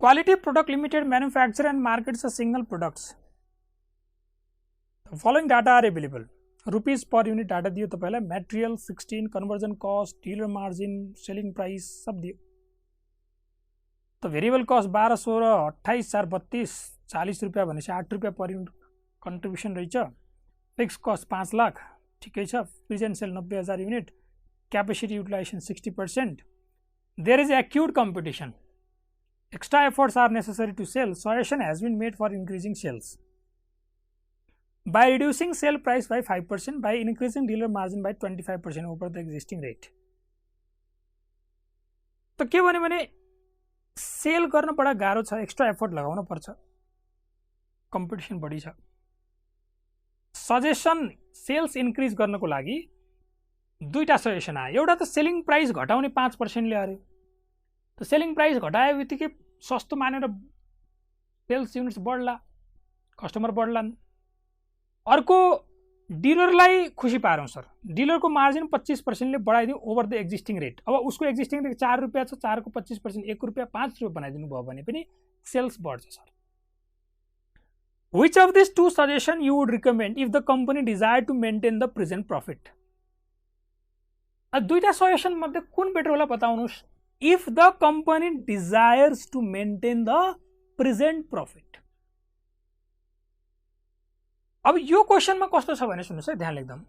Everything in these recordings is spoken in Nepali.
Quality Product Limited manufacture and markets a single products. The following data are available. Rupees per unit data दियो तपाईलाई, material 16, conversion cost, dealer margin, selling price सब दियो. तो variable cost 12, 16, 28, 4, 32, 40 रुपैयाँ भनेपछि 8 रुपैयाँ per unit contribution रहेछ. Fixed cost 5 लाख ठिकै छ. Present sale 90,000 unit. Capacity utilization 60%. There is acute competition. Extra efforts are necessary to sell. Suggestion has been made for increasing sales by reducing sale price by 5%, by increasing dealer margin by 25% over the existing rate. तो के भन्यो भने सेल गर्न बडा गाह्रो छ, एक्स्ट्रा एफर्ट लगाउन पर्छ, कम्पिटिसन बढी छ. सजेसन सेल्स इन्क्रिज गर्नको लागि दुईटा सजेसन आयो. एउटा त सेलिङ प्राइस घटाउने 5% ले अरे. त सेलिङ प्राइस घटाए बित्तिकै सस्तो मानेर सेल्स युनिट्स बढ्ला, कस्टमर बढ्लान्. अर्को डिलरलाई खुसी पारौँ सर, डिलरको मार्जिन 25% ले बढाइदिउँ ओभर द एक्जिस्टिङ रेट. अब उसको एक्जिस्टिङ रेट 4 रुपैयाँ छ, 4 को 25% 1 रुपैयाँ 5 रुपैयाँ बनाइदिनु भयो भने पनि सेल्स बढ्छ sir. Which of these two suggestions you would recommend if the company desire to maintain the present profit? दुईटा सजेसन मध्ये कुन बेटर होला बताउनुस्. If the company desires to maintain the present profit. अब यो क्वेशनमा कस्तो छ भने सुन्नुस् है, ध्यान एकदम.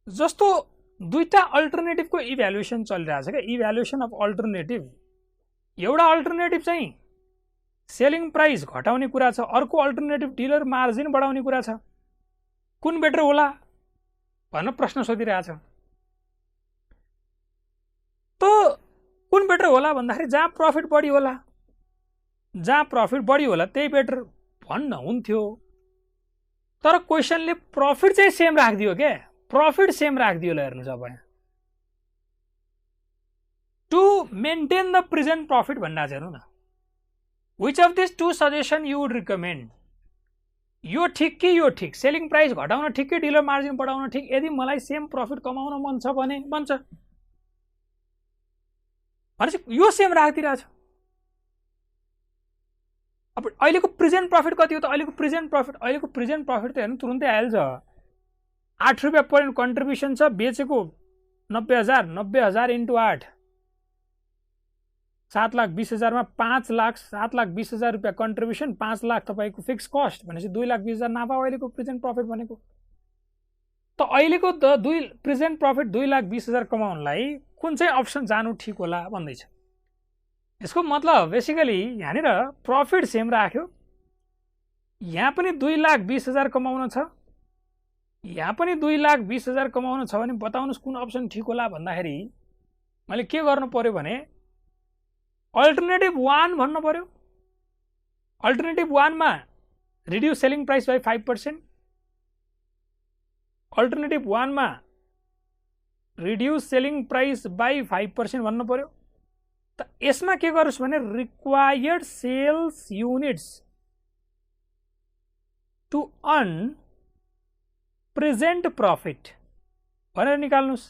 जस्तो दुईटा अल्टरनेटिभको इभ्यालुएसन चलिरहेछ के, इभ्यालुएसन अफ अल्टरनेटिभ. एउटा अल्टरनेटिभ चाहिँ सेलिङ प्राइस घटाउने कुरा छ, अर्को अल्टरनेटिभ डिलर मार्जिन बढाउने कुरा छ. कुन बेटर होला भनेर प्रश्न सोधिरहेछ. त कुन बेटर होला भन्दाखेरि जहाँ प्रफिट बढी होला, जहाँ प्रफिट बढी होला त्यही बेटर भन्न हुन्थ्यो. तर क्वेशनले प्रफिट चाहिँ सेम राखिदियो के, प्रफिट सेम राखिदियो. ल हेर्नुस् अब यहाँ to maintain the present profit भनिरहेको छ. हेर्नु न, which of this two suggestion you would recommend. यो ठिक कि यो ठिक, सेलिङ प्राइस घटाउन ठिक कि डिलर मार्जिन बढाउन ठिक. यदि मलाई सेम प्रफिट कमाउन मन छ भने बन्छ, भनेपछि यो सेम राखिदिरहेछ. अब अहिलेको प्रेजेन्ट प्रफिट कति हो त? अहिलेको प्रेजेन्ट प्रफिट त हेर्नु तुरुन्तै आइहाल्छ. 8 रुपैयाँ पर युनिट कन्ट्रिब्युसन छ, बेचेको 90,000, 90,000 इन्टु 8 7,20,000 मा 7,20,000 रुपैयाँ कन्ट्रिब्युसन, 5 लाख तपाईँको फिक्स कस्ट भनेपछि 2,20,000 नाफा अहिलेको प्रेजेन्ट प्रफिट भनेको. त अहिलेको प्रेजेन्ट प्रफिट 2,20,000 कमाउनलाई कुन चाहिँ अप्सन जानु ठिक होला भन्दैछ. यसको मतलब बेसिकली यहाँनिर प्रफिट सेम राख्यो, यहाँ पनि 2,20,000 कमाउन छ, यहाँ पनि 2,20,000 कमाउन छ भने बताउनुहोस् कुन अप्सन ठिक होला भन्दाखेरि मैले के गर्नु पर्यो भने अल्टरनेटिभ 1 भन्नु पर्यो. अल्टरनेटिभ 1 मा reduce selling price by 5%. Alternative 1 मा रिड्युस सेलिङ प्राइस बाइ 5% भन्नु पर्यो. त यसमा के गर्नुस् भने required sales units to earn present profit भनेर निकाल्नुस्.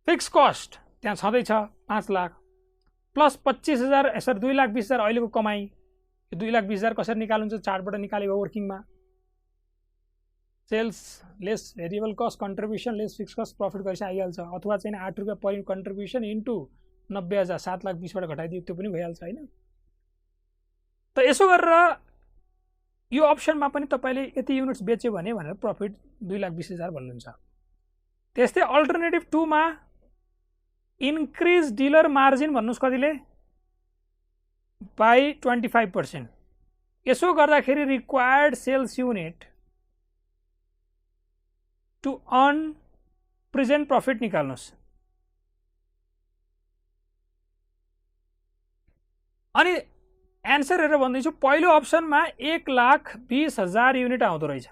फिक्स कस्ट त्यहाँ छँदैछ 5 लाख प्लस 25,000 सरी 2,20,000 अहिलेको कमाई. यो 2,20,000 कसरी निकाल्नुहुन्छ? चार्टबाट निकालेको वर्किङमा sales less variable cost contribution less fixed cost profit गरेपछि आइहाल्छ. अथवा चाहिँ 8 रुपैयाँ पर युनिट कन्ट्रिब्युसन इन्टु 90,000 7,20,000बाट घटाइदियो त्यो पनि भइहाल्छ हैन. त यसो गरेर यो अप्सनमा पनि तपाईले यति युनिट्स बेच्यो भने भनेर प्रफिट 2,20,000 भन्नुहुन्छ. त्यस्तै अल्टरनेटिभ 2 मा इन्क्रिज डिलर मार्जिन भन्नुस् कतिले बाइ 25%. यसो गर्दाखेरि required sales unit to earn present profit निकाल्नुस्. अनि एन्सर हेरेर भन्दैछु, पहिलो अप्सनमा 1,20,000 युनिट आउँदो रहेछ.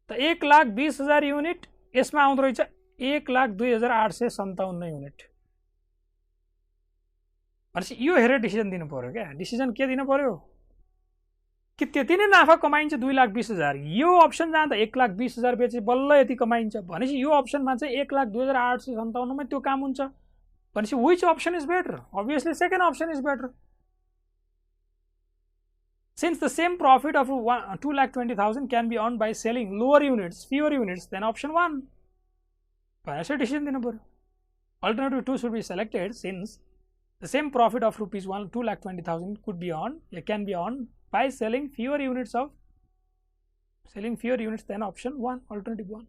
त 1,20,000 युनिट यसमा आउँदो रहेछ 1,02,857 युनिट. भनेपछि यो हेरेर डिसिजन दिनु पर्यो क्या. डिसिजन के दिनु पर्यो कि त्यति नै नाफा कमाइन्छ 2,20,000. यो अप्सन जाँदा 1,20,000 बेचे बल्ल यति कमाइन्छ भनेपछि यो अप्सनमा चाहिँ 1,02,857 मा त्यो काम हुन्छ. भनेपछि which option is better? Obviously second option is better. Since the same profit of 2,20,000 can be earned by selling lower units, fewer units than option 1. Financial decision dinu paryo. Alternative 2 should be selected since the same profit of rupees 2,20,000 could be earned, can be earned by selling fewer units than option 1, alternative 1.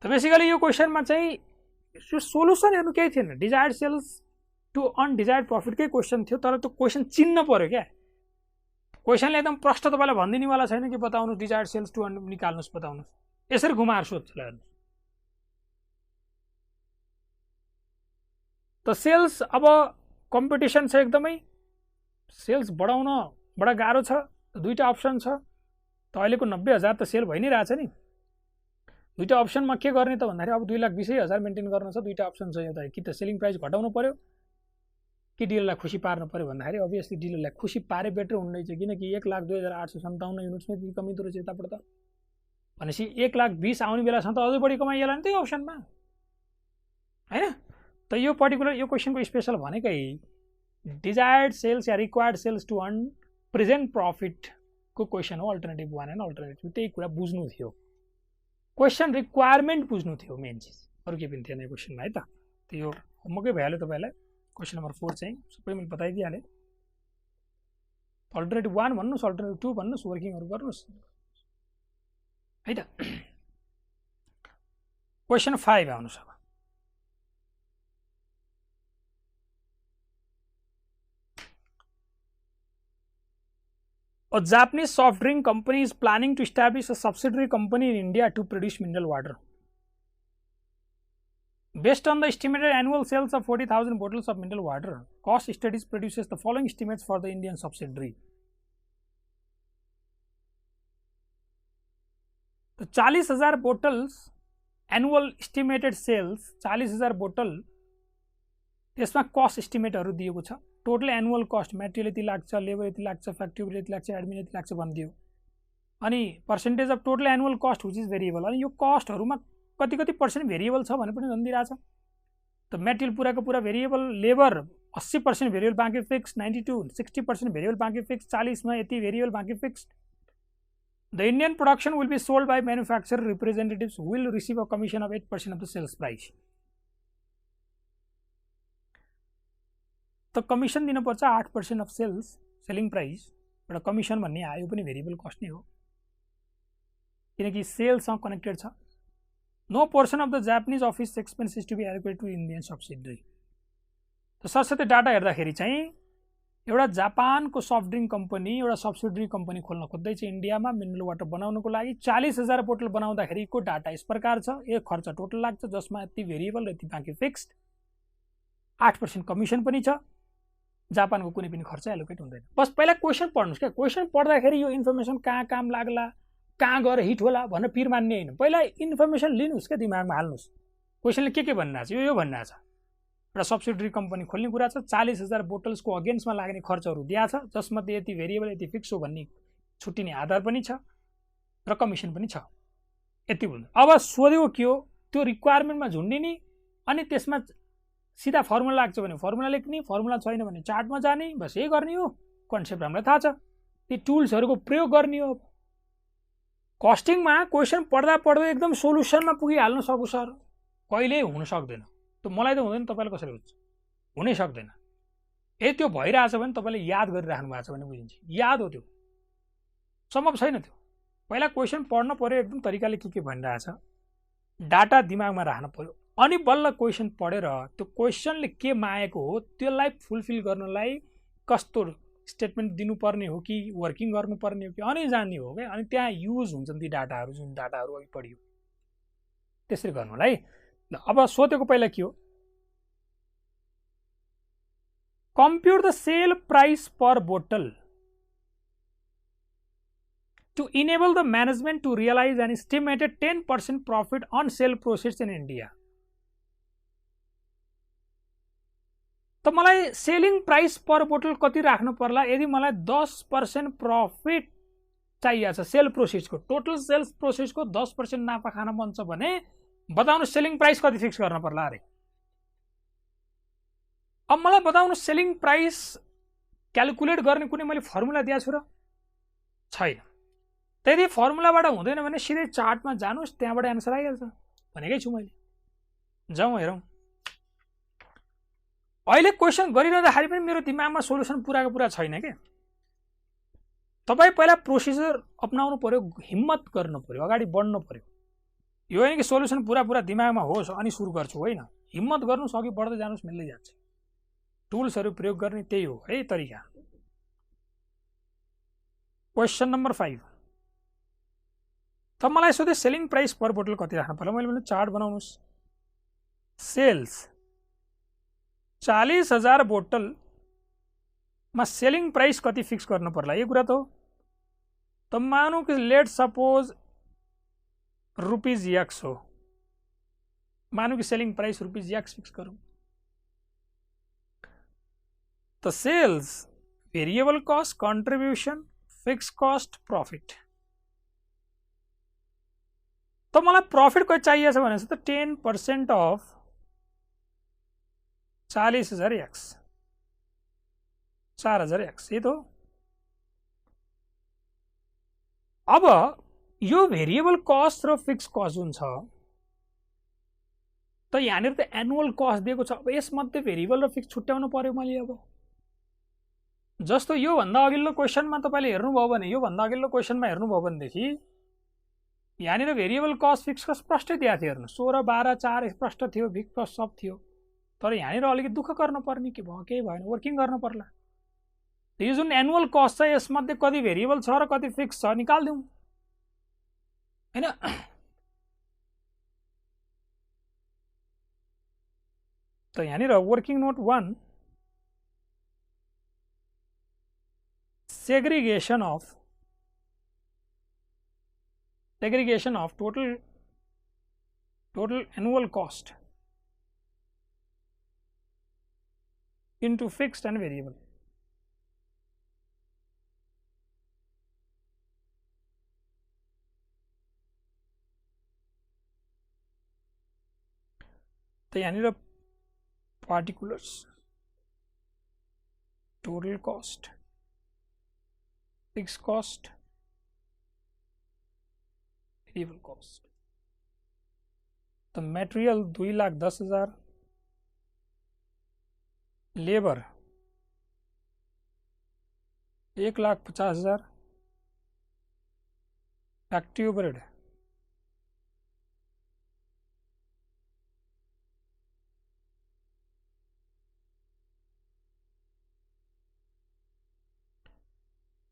So basically यो क्वेशन में चाहिँ यो सोलुसन हेर्नु केही थिएन, desired sales to undesired profit कै क्वेशन थियो, तर त्यो क्वेशन चिन्न पर्यो क्या। क्वेशनले एकदम प्रश्न तपाईलाई भन्दिनेवाला छैन कि बताउनु डिजायर्ड सेल्स टु निकाल्नुस् बताउनुस्, यसरी घुमाएर सोध्छ ल हेर्नुस्। त सेल्स अब कम्पिटिसन छ एकदमै, सेल्स बढाउन बडा गाह्रो छ, दुईटा अप्सन छ। त अहिलेको 90,000 त सेल भइ नै रहेछ नि। दुईटा अप्सनमा के गर्ने त भन्दाखेरि अब 2,20,000 मेन्टेन गर्न छ। दुईटा अप्सन छ, एउटा कि त सेलिङ प्राइस घटाउनु पर्यो कि डिलरलाई खुसी पार्नु पर्यो भन्दाखेरि अभियसली डिलरलाई खुसी पारे बेटर हुँदैछ, किनकि 1,02,857 युनिट्समै त्यति कमी रहेछ यताबाट त। भनेपछि 1,20,000 आउने बेलासम्म त अझै बढी कमाइएला नि त्यही अप्सनमा, हैन? त यो पर्टिकुलर यो क्वेशनको स्पेशल भनेकै डिजायर्ड सेल्स या required sales to earn present profit को क्वेशन हो, अल्टरनेटिभ 1 एन्ड अल्टरनेटिभ 2। त्यही कुरा बुझ्नु थियो, क्वेशन रिक्वायरमेन्ट बुझ्नु थियो मेन चीज, अरु के पनि थिएन यो क्वेशनमा है त। त यो होमवर्कै भइहाल्यो तपाईलाई। क्वेशन नम्बर 4 चाहिँ सबै मैले बताइदिहालेँ। अल्टरनेटिभ 1 भन्नुस्, अल्टरनेटिभ 2 भन्नुस्, वर्किङहरु गर्नुस् है त। क्वेशन 5 आउनुस् अब। A Japanese soft drink company is planning to establish a subsidiary company in India to produce mineral water. Based on the estimated annual sales of 40,000 bottles of mineral water, Cost Studies produces the following estimates for the Indian subsidiary. The 40,000 bottles annual estimated sales, 40,000 bottle त्यसमा कस्ट एस्टिमेटहरु दिएको छ। टोटल एनुअल कस्ट मटेरियल यति लाग्छ, लेबर यति लाग्छ, फ्याक्ट्री यति लाग्छ, एडमिन यति लाग्छ भनिदियो। अनि percentage of total annual cost which is variable, अनि यो कस्टहरुमा कति कति पर्सेन्ट भेरिएबल छ भने पनि भनिदिरहेछ। त मटेरियल पुराको पुरा भेरिएबल, लेबर 80% भेरिएबल बाँकी फिक्स, 92 60% भेरिएबल बाँकी फिक्स, 40 मा यति भेरिएबल बाँकी fixed. The Indian production will be sold by manufacturer representatives will receive a commission of 8% of the sales price. त कमिशन दिनुपर्छ 8% अफ सेल्स सेलिङ प्राइस। एउटा कमिशन भन्ने आयो पनि भेरिएबल कस्ट नै हो, किनकि सेल्ससँग कनेक्टेड छ। No portion of the Japanese office expenses to be allocated to Indian subsidiary. त सरसर्ती डाटा हेर्दाखेरि चाहिँ एउटा जापानको सफ्ट ड्रिंक कम्पनी एउटा सब्सिडियरी कम्पनी खोल्न खोज्दैछ इन्डियामा मिनरल वाटर बनाउनको लागि। 40,000 बोतल बनाउँदाखेरिको डाटा यस प्रकार छ। एक खर्च टोटल लाग्छ जसमा यति भेरिएबल र यति बाँकी फिक्स्ड, 8% कमिशन पनि छ। जापानको कुनै पनि खर्च एलोकेट हुँदैन। बस पहिला क्वेशन पढ्नुस् क्या। क्वेशन पढ्दाखेरि यो इन्फर्मेसन कहाँ काम लाग्ला, कहाँ गएर हिट होला भनेर पिर मान्ने हैन। पहिला इन्फर्मेसन लिनुस् क्या, दिमागमा हाल्नुस्। क्वेशनले के भन्ना छ, यो भन्ना छ एउटा सब्सिडियरी कम्पनी खोल्ने कुरा छ। 40,000 बोटल्सको अगेन्स्टमा लाग्ने खर्चहरु दिया छ, जसमध्ये यति भेरिएबल यति फिक्स हो भन्ने छुट्टिने आधार पनि छ र कमिसन पनि छ। यति हुन्छ। अब सोध्यो के हो, त्यो रिक्वायरमेन्टमा झुन्डिने अनि त्यसमा सीधा फर्मुला लाग्छ भने फर्मुला लेख्ने, फर्मुला छैन भने चार्टमा जाने, बस यही गर्ने हो। कन्सेप्ट हामीलाई थाहा छ, ती टुल्सहरुको प्रयोग गर्ने हो। कस्टिङमा क्वेशन पढ्दा पढ्दै एकदम सोलुसनमा पुगिहाल्नु सक्छु सर, कहिले हुन सक्दैन। त मलाई त हुँदैन, तपाईलाई कसरी हुन्छ? हुनै सक्दैन। ए त्यो भइराछ भने तपाईले याद गरिराख्नु भएको छ भने बुझिन्छ, याद हो, त्यो सम्भव छैन। त्यो पहिला क्वेशन पढ्न पर्यो, एकदम तरिकाले के भनिरहेछ, डाटा दिमागमा राख्न पर्यो, अनि बल्ल क्वेशन पढेर त्यो क्वेशनले के मागेको हो त्यसलाई फुलफिल गर्नलाई कस्तो स्टेटमेन्ट दिनुपर्ने हो कि वर्किङ गर्नुपर्ने हो कि अनि जान्ने हो के। अनि त्यहाँ युज हुन्छन् ती डाटाहरु, जुन डाटाहरु अघि पढियो त्यसरी गर्नुलाई। ल अब सोधेको पहिला के हो, compute the sale price per bottle to enable the management to realize an estimated 10% profit on sale proceeds in India। त मलाई सेलिङ प्राइस पर बोतल कति राख्नु पर्ला? यदि मलाई 10% प्रॉफिट चाहिएको छ सेल प्रोसेसको, टोटल सेल्स प्रोसेसको 10% नाफा खान मन छ भने बताउनु सेलिङ प्राइस कति फिक्स गर्न पर्ला अरे। अब मलाई बताउनु सेलिङ प्राइस क्यालकुलेट गर्ने कुनै मैले फर्मुला दिएको छु र छैन। त्यदि फर्मुलाबाट हुँदैन भने सिधै चार्टमा जानुस्, त्यहाँबाट एन्सर आइहाल्छ भनेकै छु मैले। जाउँ हेरौँ। अहिले क्वेसन गरिरहँदाखेरि पनि मेरो दिमागमा सोलुसन पुराको पुरा छैन के। तपाईँ पहिला प्रोसिजर अपनाउनु पर्यो, हिम्मत गर्नु पर्यो, अगाडि बढ्नु पर्यो। यो होइन कि सोलुसन पुरा पुरा दिमागमा होस् अनि सुरु गर्छु, होइन। हिम्मत गर्नुस्, अघि बढ्दै जानुस्, मिल्दै जान्छ। टुल्सहरू प्रयोग गर्ने त्यही हो है तरिका। क्वेसन नम्बर 5 त मलाई सोधे सेलिङ प्राइस पर बोटल कति राख्नु पर्ला। मैले भने चार्ट बनाउनुस्। सेल्स 40,000 बोटलमा सेलिङ प्राइस कति फिक्स गर्नु पर्ला, यो कुरा त हो। त मानौँ कि लेट सपोज ₹X हो, मानौँ कि सेलिङ प्राइस ₹X फिक्स करूँ। तो sales, variable cost, contribution, fix cost, profit. तो मलाई प्रॉफिट कति चाहिए भने त 10% अफ 40,000 X, 4,000 X, ये तो। अब यो भेरिएबल कस्ट र फिक्स कस्ट जुन छ त यहाँनिर त एनुअल कस्ट दिएको छ। अब यसमध्ये भेरिएबल र फिक्स छुट्याउनु पर्यो मैले। अब जस्तो यो भन्दा अघिल्लो क्वेसनमा तपाईले हेर्नुभयो भने, यो भन्दा अघिल्लो क्वेसनमा हेर्नुभयो भनेदेखि यहाँनिर भेरिएबल कस्ट फिक्स कस्ट प्रष्टै दिएको थियो। हेर्नु 16, 12, 4 स्पष्ट थियो, फिक्स कस्ट सब थियो। तर यहाँनिर अलिकति दुःख गर्नु पर्ने के भयो, केही भएन, वर्किङ गर्नु पर्ला। यो जुन एनुअल कस्ट छ यसमध्ये कति भेरिएबल छ र कति फिक्स छ निकाल्दिउँ, हैन। त यहाँनिर working note 1 segregation of total annual cost into fixed and variable। तो यानी particulars, total cost, fixed cost, variable cost। तो मटेरियल 2,10,000, लेबर 1,50,000, फैक्ट्री ओवरहेड 1,00,000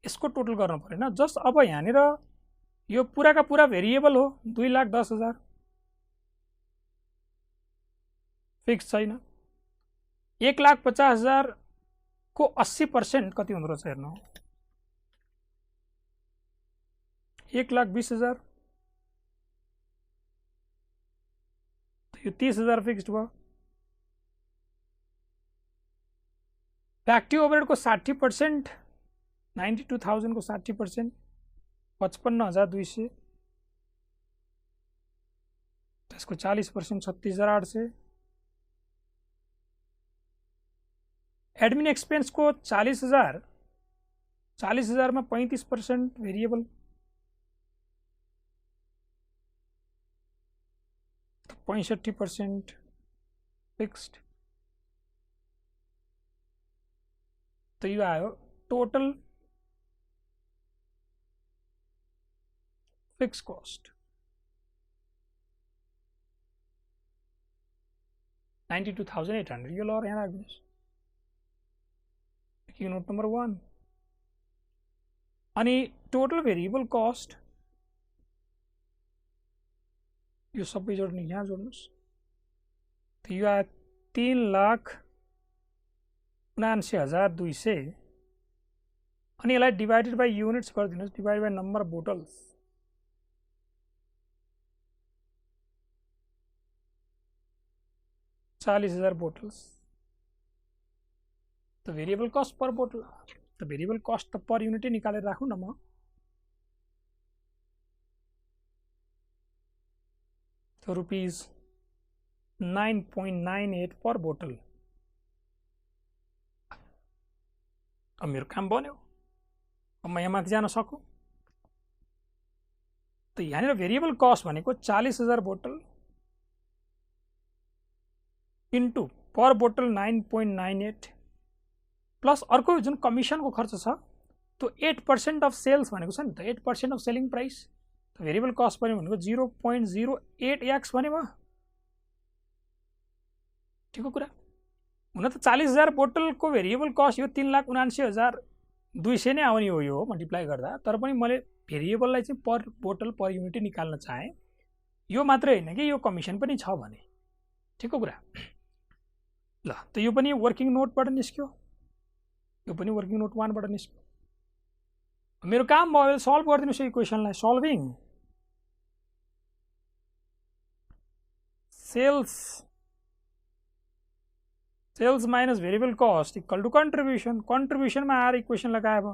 इसको टोटल गर्नु पर्यो न। जस्ट अब यहाँनिर यो पूरा का पूरा भेरिएबल हो, 2,10,000 फिक्स छैन। 1,50,000 को 80% कति हुँदो रहेछ हेर्नु, 1,20,000, यो 30,000 फिक्स्ड भयो। फैक्ट्री ओवरहेड को 60%, 92,000 को 60%, 55,200, इसको 40%, 36,800। एडमिन एक्सपेंस को 40,000, 40,000 में 35% वेरिएबल, तो 65% फिक्स्ड। तो यो आयो टोटल फिक्स कॉस्ट 92,800। यो ल यहाँ राख्दिनुहोस्, नोट नंबर 1। अनि टोटल भेरिएबल कस्ट यो सबै जोड्नु, यहाँ जोड्नुस्। तो यो आयो 3,79,200। अनि यसलाई डिवाइडेड बाई युनिट्स गरिदिनुहोस्, divide by number of bottles. $40,000 bottles. तो वेरिएबल कस्ट पर बोटल, तो वेरिएबल कस्ट तो पर यूनिट निकालेर राखौं न म। तो ₹9.98 पर बोटल। अब मेरो काम बन्यो, अब म यहाँ माथि जान सकूँ। त यहाँनिर भेरिएबल कस्ट भनेको 40,000 बोतल इन्टु पर बोतल 9.98 प्लस अर्को जुन कमिसनको खर्च छ त्यो 8% अफ सेल्स भनेको छ नि त, 8% अफ सेलिङ प्राइस। त भेरिएबल कस्ट पनि भनेको 0.08x भने भयो, ठिकको कुरा। हुन त 40,000 बोतलको भेरिएबल कस्ट यो 3,79,200 नै आउने हो यो मल्टिप्लाई गर्दा, तर पनि मैले भेरिएबललाई चाहिँ पर बोतल पर युनिट निकाल्न चाहेँ। यो मात्रै होइन कि यो कमिसन पनि छ भने, ठिकको कुरा। ल त यो पनि वर्किङ नोटबाट निस्क्यो, यो पनि वर्किङ नोट 1 बाट निस्क्यो। मेरो काम भयो सल्भ गरिदिनुस् यो इक्वेसनलाई। Solving sales minus variable cost equal to contribution. कन्ट्रिब्युसनमा आएर इक्वेसन लगाए भयो,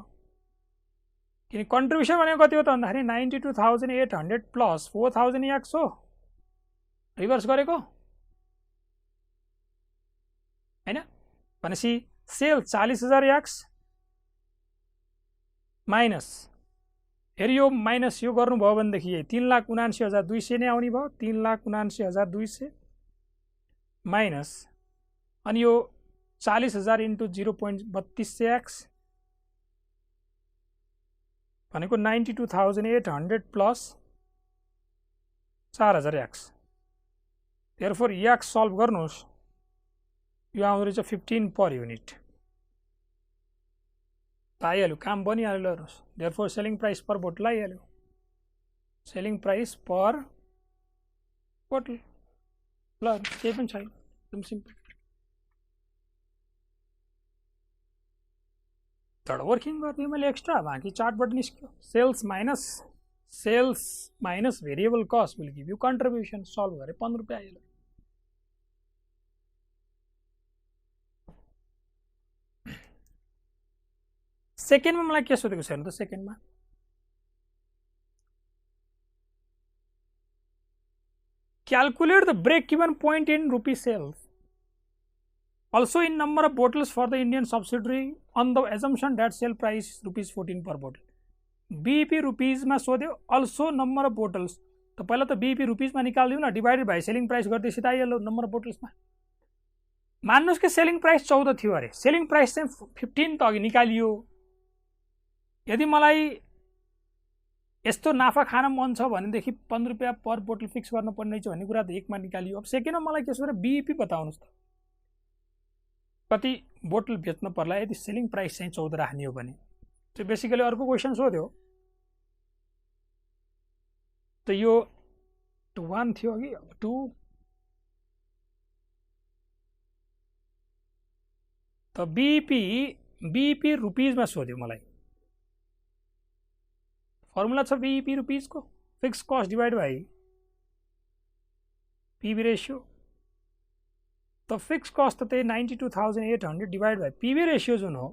किन कन्ट्रिब्युसन भनेको कति हो त भन्दाखेरि 92,800 प्लस 4,000 एक्स हो, रिभर्स गरेको हैन। भनेपछि सेल्स 40,000 एक्स माइनस, फेरि यो माइनस यो गर्नुभयो भनेदेखि 3,79,200 नै आउने भयो, 3,79,200 माइनस, अनि यो 40,000 इन्टु 0.32 एक्स भनेको 92,800 plus 4,000 x. Therefore x solve गर्नुहोस्, यो आउँदो रहेछ 15 पर युनिट। आइहाल्यो, काम बनिहाल्यो। हेर्नुहोस्, देयरफोर सेलिङ प्राइस पर बोतल आइहाल्यो, सेलिङ प्राइस पर बोतल। ल केही पनि छैन, एकदम सिम्पल। थर्ड वर्किङ गरिदिएँ मैले एक्स्ट्रा, बाँकी चार्टबाट निस्क्यो। Sales minus variable cost will give you contribution. Solve गरेँ 15 रुपियाँ आइहाल्यो। सेकेन्डमा मलाई के सोधेको छ त, सेकेन्डमा calculate the break even point in rupee sales also in number of bottles for the Indian subsidiary on the assumption that sale price rupees 14 per bottle. BEP rupees में सोध्यो, also number of bottles। तो पहिला त BEP रुपीज में निकाल्दिउँ न, डिवाइडेड बाई सेलिङ प्राइस गर्दै सिधा आइहाल्यो नम्बर अफ बोटल्समा। मान्नुहोस् कि सेलिङ प्राइस 14 थियो अरे, सेलिङ प्राइस चाहिँ 15 त अघि निकालियो। यदि मलाई यस्तो नाफा खान मन छ भनेदेखि 15 रुपियाँ पर बोटल फिक्स गर्न पर्ने रहेछ भन्ने कुरा त एकमा निकालियो। अब सेकेन्डमा मलाई के सोध्यो, BEP बताउनुहोस् त कति बोतल बेच्न पर्ला यदि सेलिङ प्राइस चाहिँ 14 राख्ने हो भने। त्यो बेसिकली अर्को क्वेसन सोध्यो। त यो 1 थियो अघि, अब 2 त बीईपी रुपीजमा सोध्यो मलाई। फर्मुला छ बीईपी रुपीजको, fix cost divide by PV ratio. तो फिक्स कस्ट तो 92,800 डिवाइड बाई पीवी रेशियो जुन हो,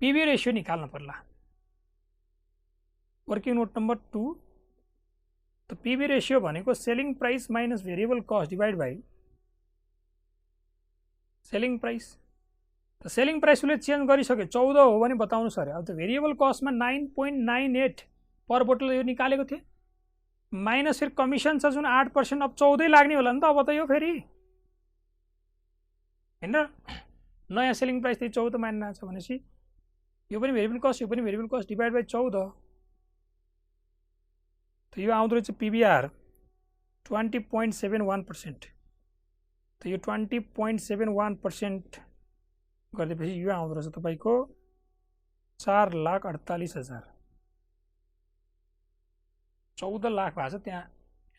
पीवी रेशियो निकाल्न पर्ला। Working note number 2। तो पीवी रेशियो भनेको selling price minus variable cost divide by selling price. तो सेलिङ प्राइस उसले चेन्ज गरिसक्यो, 14 हो भने बताउनुस् अरे। अब त भेरिएबल कस्टमा 9.98 पर बोतल यो निकालेको थिए, माइनस फेरि कमिसन छ जुन 8%, अब 14 लाग्ने होला नि त। अब त यो फेरि हैन, नयाँ सेलिङ प्राइस चाहिँ 14 मान्न छ भनेपछि यो पनि भेरिएबल कस्ट, यो पनि भेरिएबल कस्ट डिवाइड बाई 14। तो यो आउँदो रहेछ पीबीआर 20.71%। तो यो 20.71% गर्देपछि यो आउँदो रहेछ तपाईको 4,48,000। 14 लाख भएको छ, त्यहाँ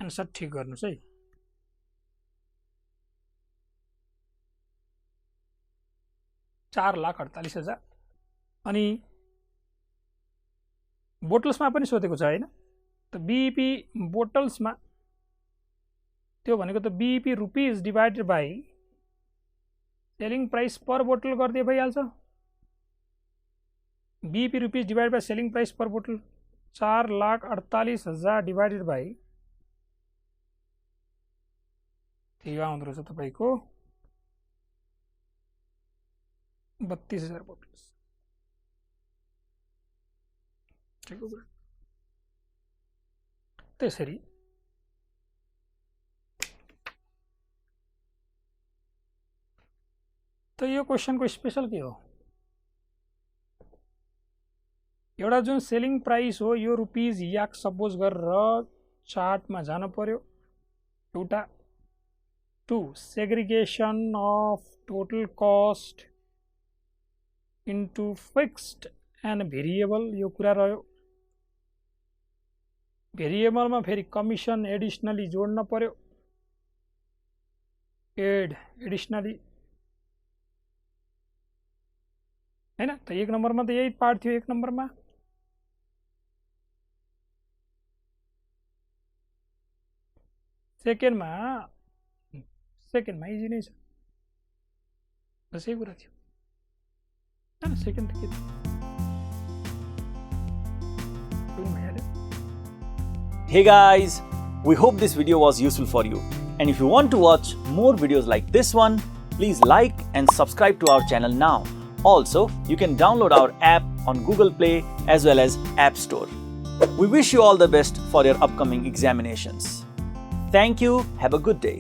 एन्सर ठिक गर्नुस् है। $4,48,000। अनि बोटल्समा पनि सोधेको छ हैन। त बीईपी बोटल्समा त्यो भनेको त BEP rupees divided by selling price per bottle गर्दै भइहाल्छ। BEP rupees divide by selling price per bottle 4,48,000 divided by यो आउँदो रहेछ तपाईको 32,000 बोटल्स। ठिक हो। त्यसरी त यो क्वेसनको स्पेशल के हो, एउटा जुन सेलिङ प्राइस हो यो रुपिज याक सपोज गरेर चार्टमा जानु पर्यो। एउटा 2 segregation of total cost into fixed and variable, यो कुरा रह्यो। भेरिएबलमा फेरि कमिसन एडिसनली जोड्न पर्यो, एडिसनली हैन त। 1 नम्बरमा त यही पार्ट थियो। 1 नम्बरमा सेकेन्डमा इजी नै छ, बस यही कुरा थियो हैन। सेकेन्ड त के थियो, Hey guys, we hope this video was useful for you. And if you want to watch more videos like this one, please like and subscribe to our channel now. Also, you can download our app on Google Play as well as App Store. We wish you all the best for your upcoming examinations. Thank you. Have a good day.